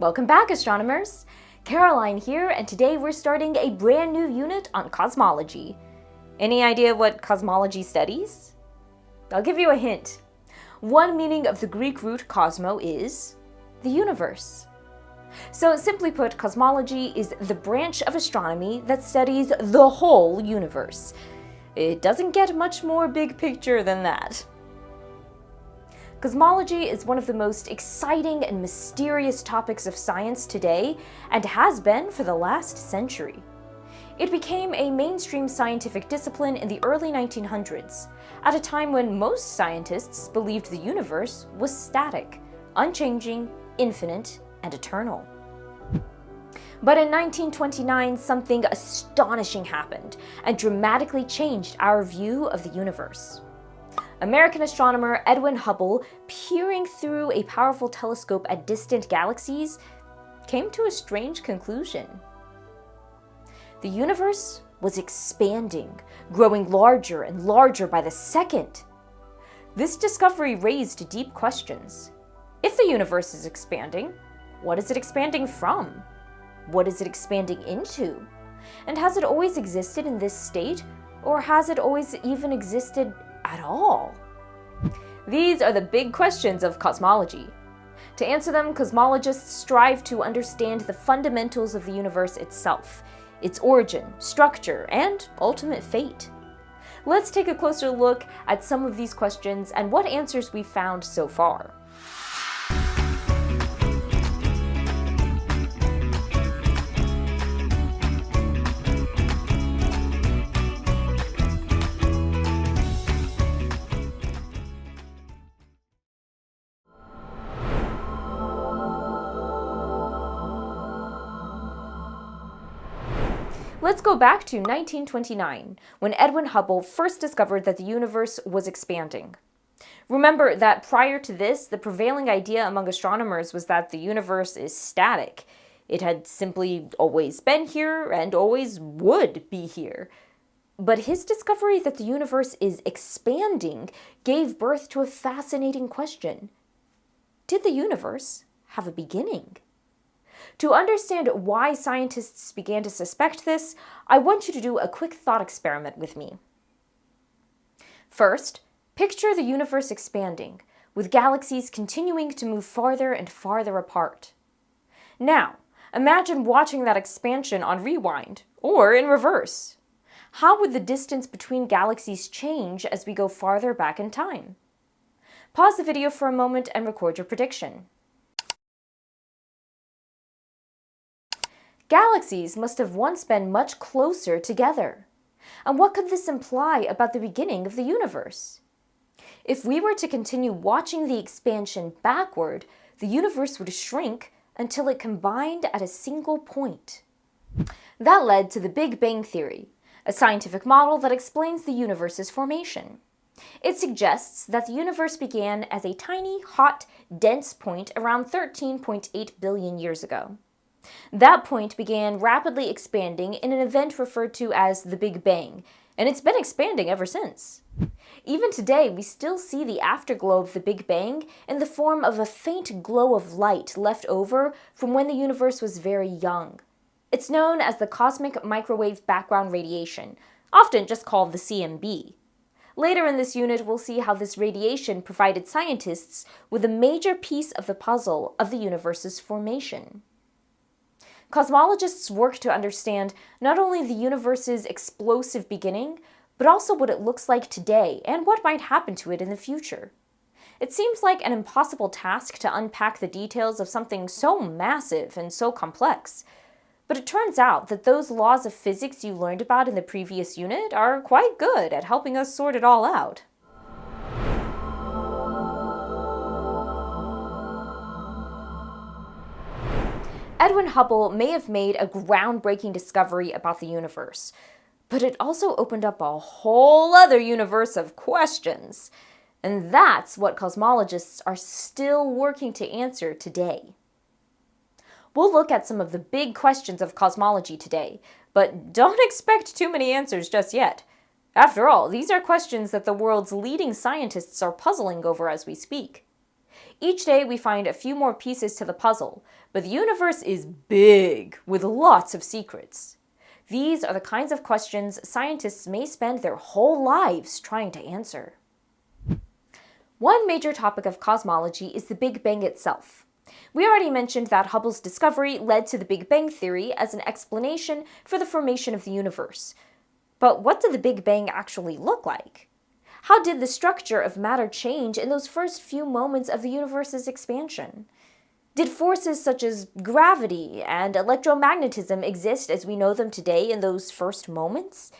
Welcome back, astronomers! Caroline here, and today we're starting a brand new unit on cosmology. Any idea what cosmology studies? I'll give you a hint. One meaning of the Greek root cosmo is the universe. So simply put, cosmology is the branch of astronomy that studies the whole universe. It doesn't get much more big picture than that. Cosmology is one of the most exciting and mysterious topics of science today, and has been for the last century. It became a mainstream scientific discipline in the early 1900s, at a time when most scientists believed the universe was static, unchanging, infinite, and eternal. But in 1929, something astonishing happened, and dramatically changed our view of the universe. American astronomer Edwin Hubble, peering through a powerful telescope at distant galaxies, came to a strange conclusion. The universe was expanding, growing larger and larger by the second. This discovery raised deep questions. If the universe is expanding, what is it expanding from? What is it expanding into? And has it always existed in this state, or has it always even existed at all? These are the big questions of cosmology. To answer them, cosmologists strive to understand the fundamentals of the universe itself, its origin, structure, and ultimate fate. Let's take a closer look at some of these questions and what answers we've found so far. Let's go back to 1929, when Edwin Hubble first discovered that the universe was expanding. Remember that prior to this, the prevailing idea among astronomers was that the universe is static. It had simply always been here and always would be here. But his discovery that the universe is expanding gave birth to a fascinating question. Did the universe have a beginning? To understand why scientists began to suspect this, I want you to do a quick thought experiment with me. First, picture the universe expanding, with galaxies continuing to move farther and farther apart. Now, imagine watching that expansion on rewind, or in reverse. How would the distance between galaxies change as we go farther back in time? Pause the video for a moment and record your prediction. Galaxies must have once been much closer together. And what could this imply about the beginning of the universe? If we were to continue watching the expansion backward, the universe would shrink until it combined at a single point. That led to the Big Bang Theory, a scientific model that explains the universe's formation. It suggests that the universe began as a tiny, hot, dense point around 13.8 billion years ago. That point began rapidly expanding in an event referred to as the Big Bang, and it's been expanding ever since. Even today, we still see the afterglow of the Big Bang in the form of a faint glow of light left over from when the universe was very young. It's known as the cosmic microwave background radiation, often just called the CMB. Later in this unit, we'll see how this radiation provided scientists with a major piece of the puzzle of the universe's formation. Cosmologists work to understand not only the universe's explosive beginning, but also what it looks like today and what might happen to it in the future. It seems like an impossible task to unpack the details of something so massive and so complex, but it turns out that those laws of physics you learned about in the previous unit are quite good at helping us sort it all out. Edwin Hubble may have made a groundbreaking discovery about the universe, but it also opened up a whole other universe of questions. And that's what cosmologists are still working to answer today. We'll look at some of the big questions of cosmology today, but don't expect too many answers just yet. After all, these are questions that the world's leading scientists are puzzling over as we speak. Each day we find a few more pieces to the puzzle, but the universe is big, with lots of secrets. These are the kinds of questions scientists may spend their whole lives trying to answer. One major topic of cosmology is the Big Bang itself. We already mentioned that Hubble's discovery led to the Big Bang theory as an explanation for the formation of the universe. But what did the Big Bang actually look like? How did the structure of matter change in those first few moments of the universe's expansion? Did forces such as gravity and electromagnetism exist as we know them today in those first moments?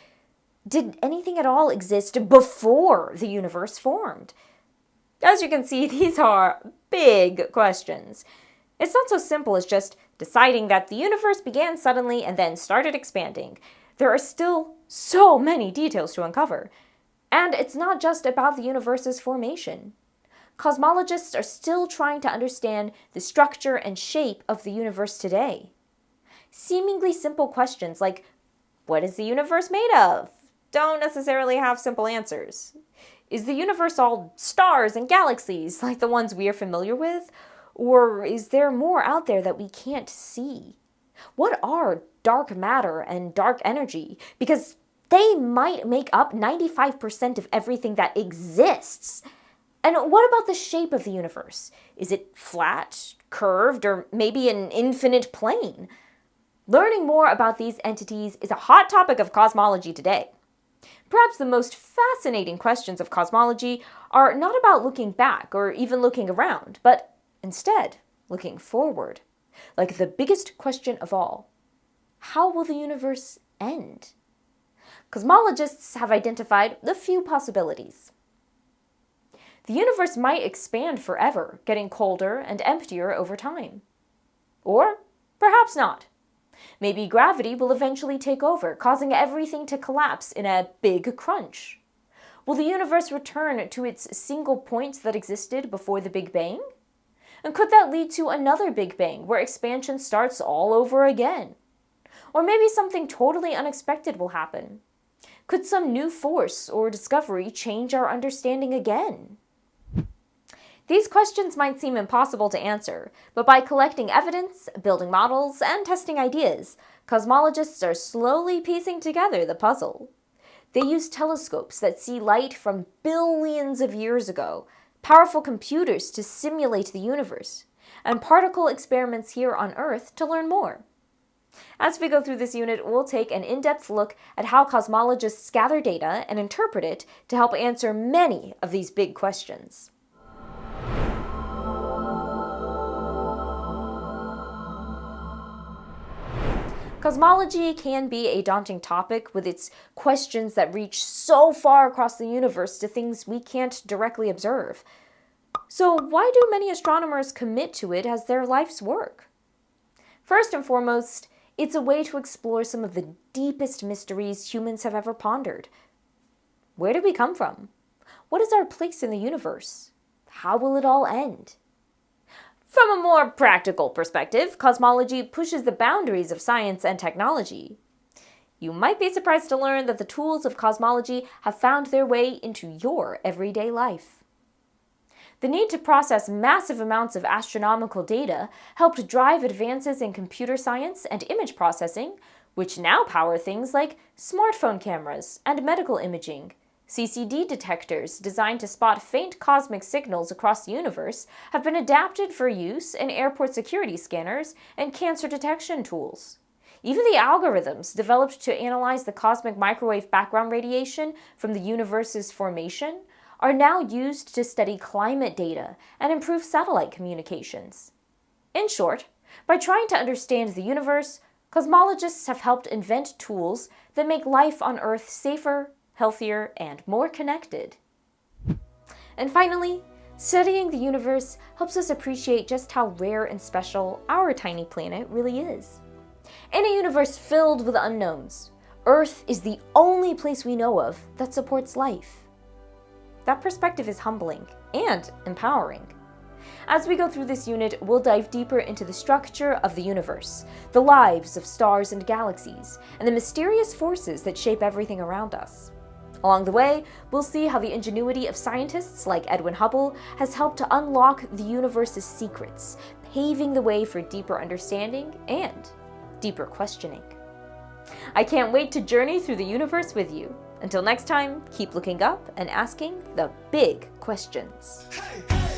Did anything at all exist before the universe formed? As you can see, these are big questions. It's not so simple as just deciding that the universe began suddenly and then started expanding. There are still so many details to uncover. And it's not just about the universe's formation. Cosmologists are still trying to understand the structure and shape of the universe today. Seemingly simple questions like, what is the universe made of? Don't necessarily have simple answers. Is the universe all stars and galaxies like the ones we are familiar with? Or is there more out there that we can't see? What are dark matter and dark energy? Because they might make up 95% of everything that exists. And what about the shape of the universe? Is it flat, curved, or maybe an infinite plane? Learning more about these entities is a hot topic of cosmology today. Perhaps the most fascinating questions of cosmology are not about looking back or even looking around, but instead looking forward. Like the biggest question of all, how will the universe end? Cosmologists have identified a few possibilities. The universe might expand forever, getting colder and emptier over time. Or perhaps not. Maybe gravity will eventually take over, causing everything to collapse in a big crunch. Will the universe return to its single point that existed before the Big Bang? And could that lead to another Big Bang, where expansion starts all over again? Or maybe something totally unexpected will happen. Could some new force or discovery change our understanding again? These questions might seem impossible to answer, but by collecting evidence, building models, and testing ideas, cosmologists are slowly piecing together the puzzle. They use telescopes that see light from billions of years ago, powerful computers to simulate the universe, and particle experiments here on Earth to learn more. As we go through this unit, we'll take an in-depth look at how cosmologists gather data and interpret it to help answer many of these big questions. Cosmology can be a daunting topic with its questions that reach so far across the universe to things we can't directly observe. So why do many astronomers commit to it as their life's work? First and foremost, it's a way to explore some of the deepest mysteries humans have ever pondered. Where did we come from? What is our place in the universe? How will it all end? From a more practical perspective, cosmology pushes the boundaries of science and technology. You might be surprised to learn that the tools of cosmology have found their way into your everyday life. The need to process massive amounts of astronomical data helped drive advances in computer science and image processing, which now power things like smartphone cameras and medical imaging. CCD detectors designed to spot faint cosmic signals across the universe have been adapted for use in airport security scanners and cancer detection tools. Even the algorithms developed to analyze the cosmic microwave background radiation from the universe's formation are now used to study climate data and improve satellite communications. In short, by trying to understand the universe, cosmologists have helped invent tools that make life on Earth safer, healthier, and more connected. And finally, studying the universe helps us appreciate just how rare and special our tiny planet really is. In a universe filled with unknowns, Earth is the only place we know of that supports life. That perspective is humbling and empowering. As we go through this unit, we'll dive deeper into the structure of the universe, the lives of stars and galaxies, and the mysterious forces that shape everything around us. Along the way, we'll see how the ingenuity of scientists like Edwin Hubble has helped to unlock the universe's secrets, paving the way for deeper understanding and deeper questioning. I can't wait to journey through the universe with you. Until next time, keep looking up and asking the big questions. Hey, hey.